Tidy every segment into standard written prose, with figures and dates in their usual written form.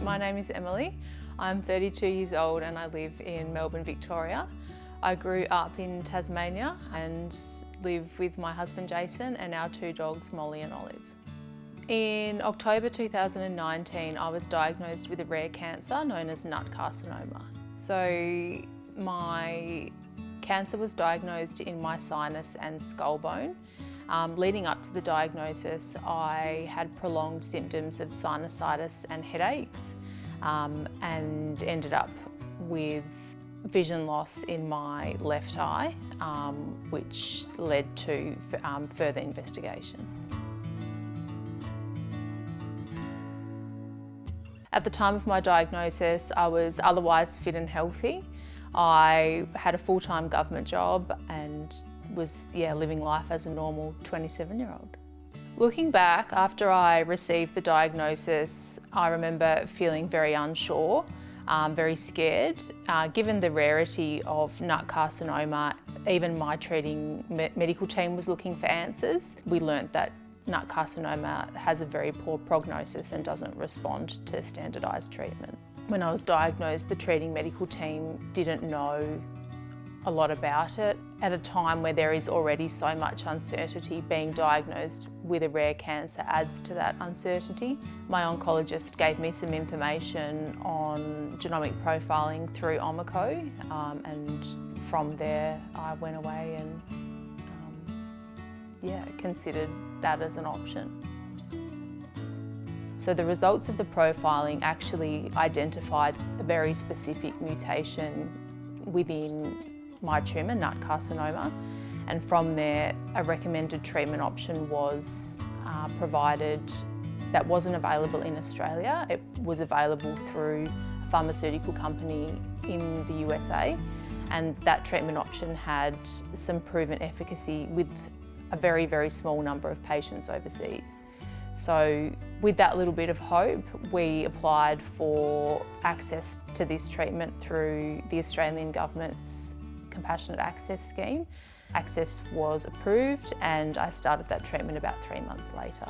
My name is Emily. I'm 32 years old and I live in Melbourne, Victoria. I grew up in Tasmania and live with my husband Jason and our two dogs Molly and Olive. In October 2019 I was diagnosed with a rare cancer known as NUT carcinoma. So my cancer was diagnosed in my sinus and skull bone. Leading up to the diagnosis, I had prolonged symptoms of sinusitis and headaches and ended up with vision loss in my left eye, which led to further investigation. At the time of my diagnosis, I was otherwise fit and healthy. I had a full-time government job and was living life as a normal 27-year-old. Looking back, after I received the diagnosis, I remember feeling very unsure, very scared. Given the rarity of NUT carcinoma, even my treating medical team was looking for answers. We learnt that NUT carcinoma has a very poor prognosis and doesn't respond to standardised treatment. When I was diagnosed, the treating medical team didn't know a lot about it. At a time where there is already so much uncertainty, being diagnosed with a rare cancer adds to that uncertainty. My oncologist gave me some information on genomic profiling through Omico, and from there I went away and considered that as an option. So the results of the profiling actually identified a very specific mutation within my tumour, NUT carcinoma, and from there a recommended treatment option was provided that wasn't available in Australia. It was available through a pharmaceutical company in the USA, and that treatment option had some proven efficacy with a very, very small number of patients overseas. So with that little bit of hope, we applied for access to this treatment through the Australian government's Compassionate Access Scheme. Access was approved and I started that treatment about 3 months later.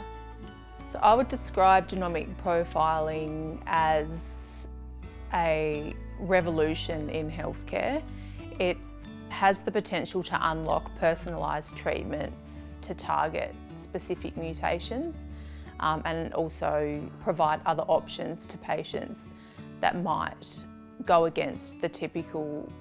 So I would describe genomic profiling as a revolution in healthcare. It has the potential to unlock personalised treatments to target specific mutations and also provide other options to patients that might go against the typical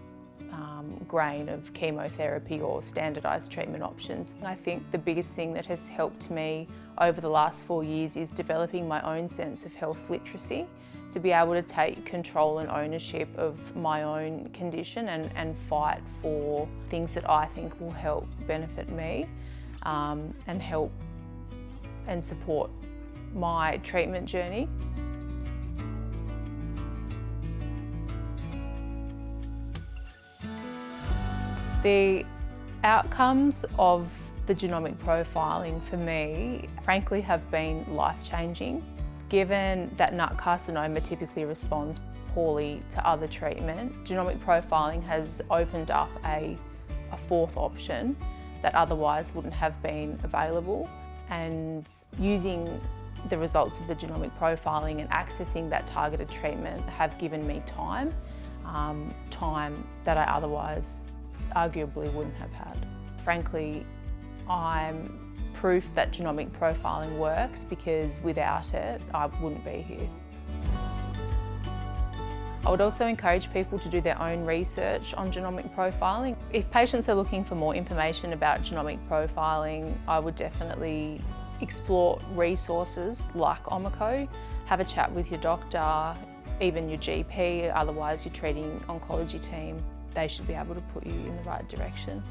grain of chemotherapy or standardised treatment options. I think the biggest thing that has helped me over the last 4 years is developing my own sense of health literacy, to be able to take control and ownership of my own condition and fight for things that I think will help benefit me and help and support my treatment journey. The outcomes of the genomic profiling for me, frankly, have been life-changing. Given that NUT carcinoma typically responds poorly to other treatment, genomic profiling has opened up a fourth option that otherwise wouldn't have been available. And using the results of the genomic profiling and accessing that targeted treatment have given me time that I otherwise arguably wouldn't have had. Frankly, I'm proof that genomic profiling works because without it, I wouldn't be here. I would also encourage people to do their own research on genomic profiling. If patients are looking for more information about genomic profiling, I would definitely explore resources like Omico, have a chat with your doctor, even your GP, otherwise your treating oncology team. They should be able to put you in the right direction.